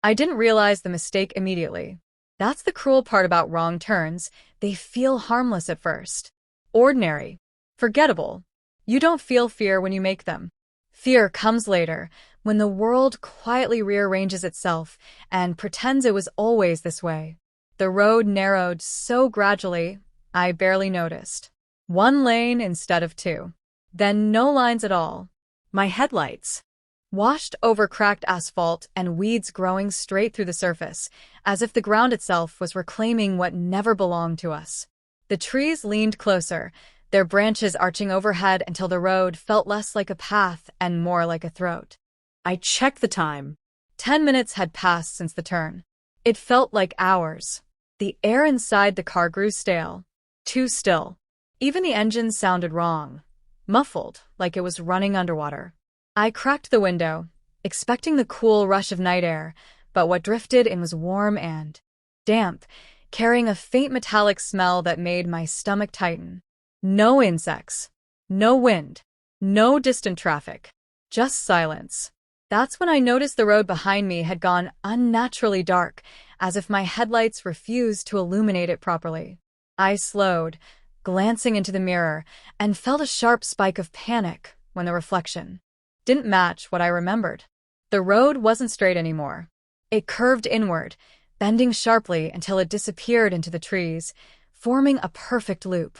I didn't realize the mistake immediately. That's the cruel part about wrong turns. They feel harmless at first. Ordinary. Forgettable. You don't feel fear when you make them. Fear comes later, when the world quietly rearranges itself and pretends it was always this way. The road narrowed so gradually, I barely noticed. One lane instead of two. Then no lines at all. My headlights washed over cracked asphalt and weeds growing straight through the surface, as if the ground itself was reclaiming what never belonged to us. The trees leaned closer, their branches arching overhead until the road felt less like a path and more like a throat. I checked the time. 10 minutes had passed since the turn. It felt like hours. The air inside the car grew stale. Too still. Even the engine sounded wrong. Muffled, like it was running underwater. I cracked the window, expecting the cool rush of night air, but what drifted in was warm and damp, carrying a faint metallic smell that made my stomach tighten. No insects. No wind. No distant traffic. Just silence. That's when I noticed the road behind me had gone unnaturally dark, as if my headlights refused to illuminate it properly. I slowed, glancing into the mirror, and felt a sharp spike of panic when the reflection didn't match what I remembered. The road wasn't straight anymore. It curved inward, bending sharply until it disappeared into the trees, forming a perfect loop.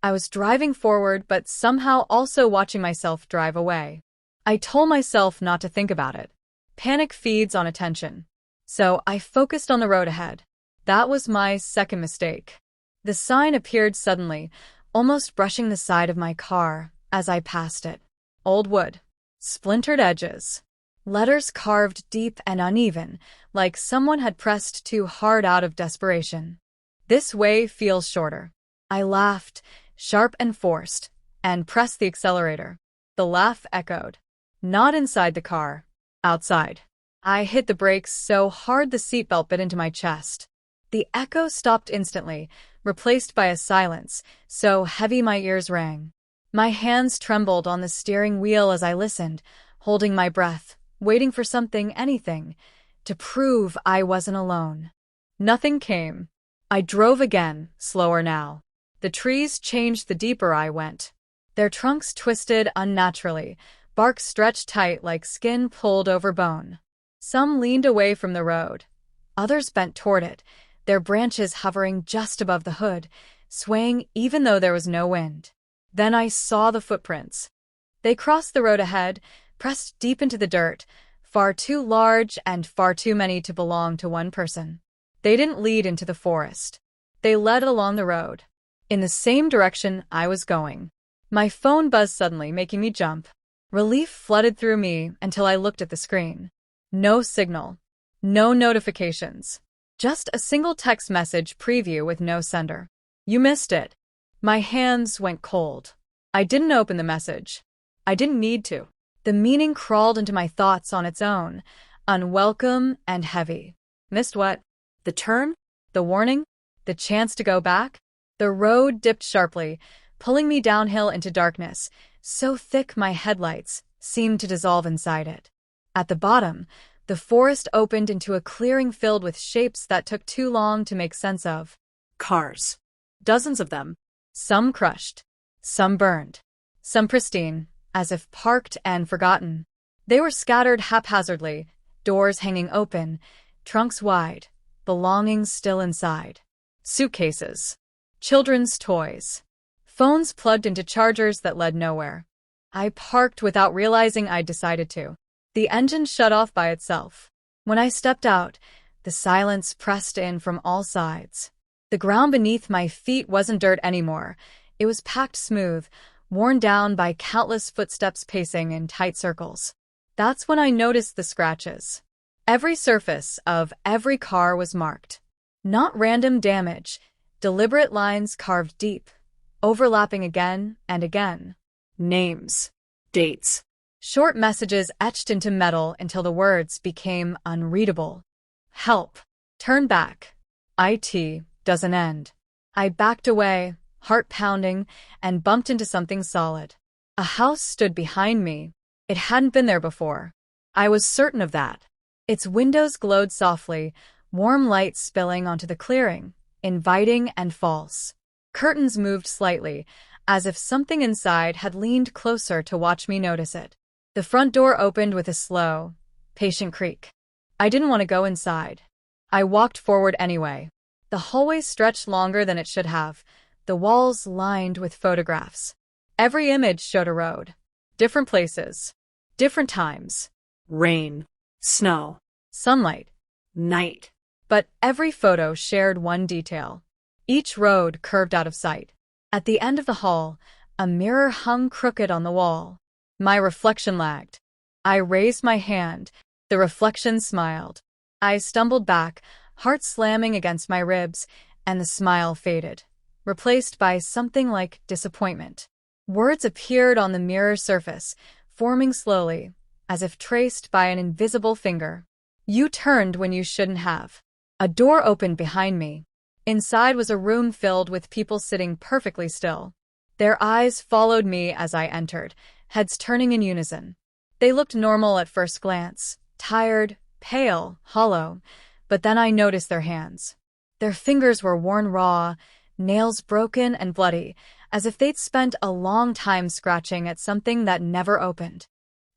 I was driving forward, but somehow also watching myself drive away. I told myself not to think about it. Panic feeds on attention. So I focused on the road ahead. That was my second mistake. The sign appeared suddenly, almost brushing the side of my car as I passed it. Old wood. Splintered edges. Letters carved deep and uneven, like someone had pressed too hard out of desperation. This way feels shorter. I laughed, sharp and forced, and pressed the accelerator. The laugh echoed. Not inside the car. Outside. I hit the brakes so hard the seatbelt bit into my chest. The echo stopped instantly, replaced by a silence, so heavy my ears rang. My hands trembled on the steering wheel as I listened, holding my breath, waiting for something, anything, to prove I wasn't alone. Nothing came. I drove again, slower now. The trees changed the deeper I went. Their trunks twisted unnaturally, bark stretched tight like skin pulled over bone. Some leaned away from the road. Others bent toward it, their branches hovering just above the hood, swaying even though there was no wind. Then I saw the footprints. They crossed the road ahead, pressed deep into the dirt, far too large and far too many to belong to one person. They didn't lead into the forest. They led along the road, in the same direction I was going. My phone buzzed suddenly, making me jump. Relief flooded through me until I looked at the screen. No signal. No notifications. Just a single text message preview with no sender. You missed it. My hands went cold. I didn't open the message. I didn't need to. The meaning crawled into my thoughts on its own, unwelcome and heavy. Missed what? The turn? The warning? The chance to go back? The road dipped sharply, pulling me downhill into darkness, so thick my headlights seemed to dissolve inside it. At the bottom, the forest opened into a clearing filled with shapes that took too long to make sense of. Cars. Dozens of them. Some crushed. Some burned. Some pristine, as if parked and forgotten. They were scattered haphazardly, doors hanging open, trunks wide, belongings still inside. Suitcases. Children's toys. Phones plugged into chargers that led nowhere. I parked without realizing I'd decided to. The engine shut off by itself. When I stepped out, the silence pressed in from all sides. The ground beneath my feet wasn't dirt anymore. It was packed smooth, worn down by countless footsteps pacing in tight circles. That's when I noticed the scratches. Every surface of every car was marked. Not random damage, deliberate lines carved deep, overlapping again and again. Names. Dates. Short messages etched into metal until the words became unreadable. Help. Turn back. IT doesn't end. I backed away, heart pounding, and bumped into something solid. A house stood behind me. It hadn't been there before. I was certain of that. Its windows glowed softly, warm light spilling onto the clearing, inviting and false. Curtains moved slightly, as if something inside had leaned closer to watch me notice it. The front door opened with a slow, patient creak. I didn't want to go inside. I walked forward anyway. The hallway stretched longer than it should have, the walls lined with photographs. Every image showed a road. Different places. Different times. Rain, snow, Sunlight. night. But every photo shared one detail. Each road curved out of sight. At the end of the hall, a mirror hung crooked on the wall. My reflection lagged. I raised my hand. The reflection smiled. I stumbled back, heart slamming against my ribs, and the smile faded, replaced by something like disappointment. Words appeared on the mirror surface, forming slowly, as if traced by an invisible finger. You turned when you shouldn't have. A door opened behind me. Inside was a room filled with people sitting perfectly still. Their eyes followed me as I entered, heads turning in unison. They looked normal at first glance, tired, pale, hollow, but then I noticed their hands. Their fingers were worn raw, nails broken and bloody, as if they'd spent a long time scratching at something that never opened.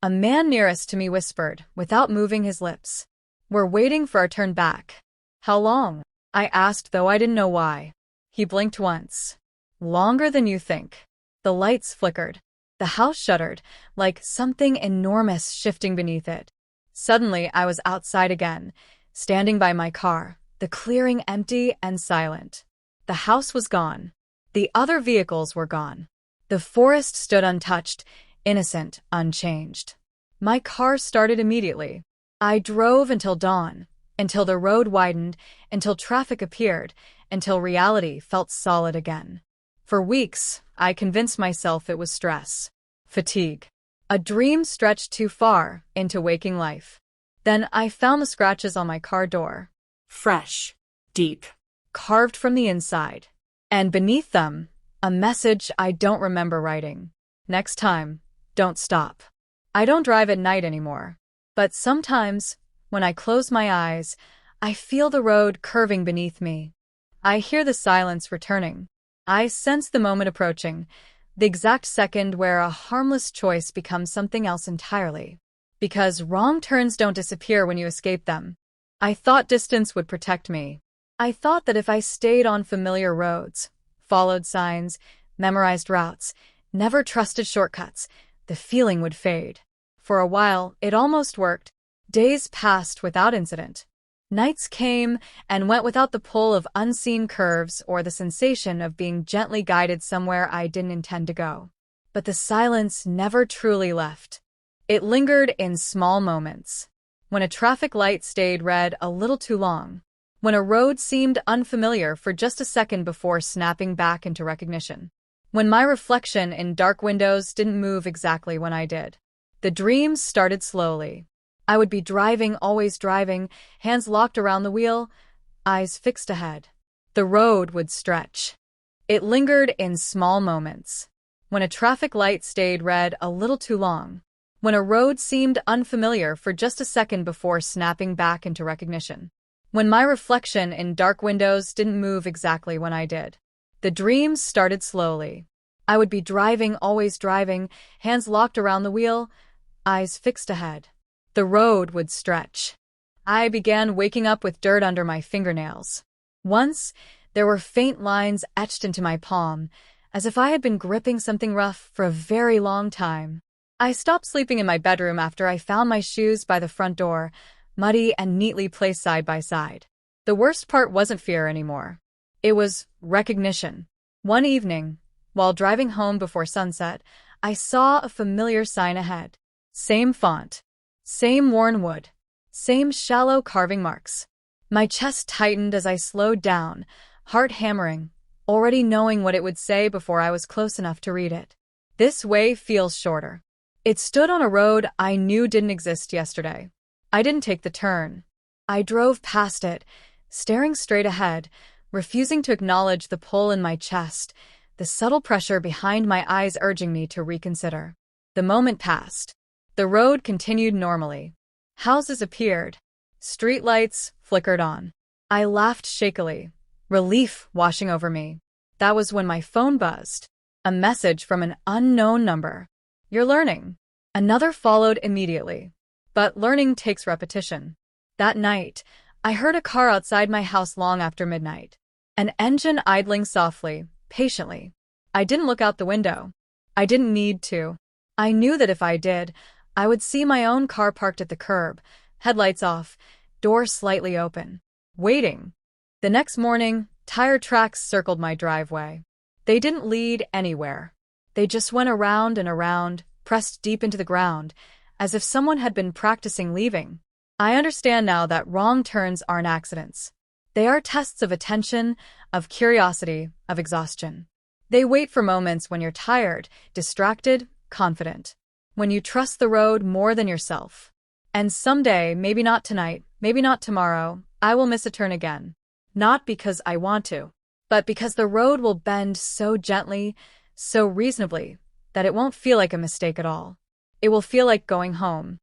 A man nearest to me whispered, without moving his lips, "We're waiting for our turn back." "How long?" I asked, though I didn't know why. He blinked once. "Longer than you think." The lights flickered. The house shuddered, like something enormous shifting beneath it. Suddenly, I was outside again, standing by my car, the clearing empty and silent. The house was gone. The other vehicles were gone. The forest stood untouched, innocent, unchanged. My car started immediately. I drove until dawn, until the road widened, until traffic appeared, until reality felt solid again. For weeks, I convinced myself it was stress, fatigue. A dream stretched too far into waking life. Then I found the scratches on my car door. Fresh, deep. Carved from the inside. And beneath them, a message I don't remember writing. Next time, don't stop. I don't drive at night anymore. But sometimes, when I close my eyes, I feel the road curving beneath me. I hear the silence returning. I sense the moment approaching, the exact second where a harmless choice becomes something else entirely. Because wrong turns don't disappear when you escape them. I thought distance would protect me. I thought that if I stayed on familiar roads, followed signs, memorized routes, never trusted shortcuts, the feeling would fade. For a while, it almost worked. Days passed without incident. Nights came and went without the pull of unseen curves or the sensation of being gently guided somewhere I didn't intend to go. But the silence never truly left. It lingered in small moments. When a traffic light stayed red a little too long. When a road seemed unfamiliar for just a second before snapping back into recognition. When my reflection in dark windows didn't move exactly when I did. The dreams started slowly. I would be driving, always driving, hands locked around the wheel, eyes fixed ahead. The road would stretch. It lingered in small moments. When a traffic light stayed red a little too long. When a road seemed unfamiliar for just a second before snapping back into recognition. When my reflection in dark windows didn't move exactly when I did. The dreams started slowly. I would be driving, always driving, hands locked around the wheel, eyes fixed ahead. The road would stretch. I began waking up with dirt under my fingernails. Once, there were faint lines etched into my palm, as if I had been gripping something rough for a very long time. I stopped sleeping in my bedroom after I found my shoes by the front door, muddy and neatly placed side by side. The worst part wasn't fear anymore. It was recognition. One evening, while driving home before sunset, I saw a familiar sign ahead. Same font. Same worn wood. Same shallow carving marks. My chest tightened as I slowed down, heart hammering, already knowing what it would say before I was close enough to read it. This way feels shorter. It stood on a road I knew didn't exist yesterday. I didn't take the turn. I drove past it, staring straight ahead, refusing to acknowledge the pull in my chest, the subtle pressure behind my eyes urging me to reconsider. The moment passed. The road continued normally. Houses appeared. Street lights flickered on. I laughed shakily, relief washing over me. That was when my phone buzzed. A message from an unknown number. "You're learning." Another followed immediately. But learning takes repetition. That night, I heard a car outside my house long after midnight. An engine idling softly, patiently. I didn't look out the window. I didn't need to. I knew that if I did, I would see my own car parked at the curb, headlights off, door slightly open, waiting. The next morning, tire tracks circled my driveway. They didn't lead anywhere. They just went around and around, pressed deep into the ground, as if someone had been practicing leaving. I understand now that wrong turns aren't accidents. They are tests of attention, of curiosity, of exhaustion. They wait for moments when you're tired, distracted, confident. When you trust the road more than yourself. And someday, maybe not tonight, maybe not tomorrow, I will miss a turn again. Not because I want to, but because the road will bend so gently, so reasonably, that it won't feel like a mistake at all. It will feel like going home.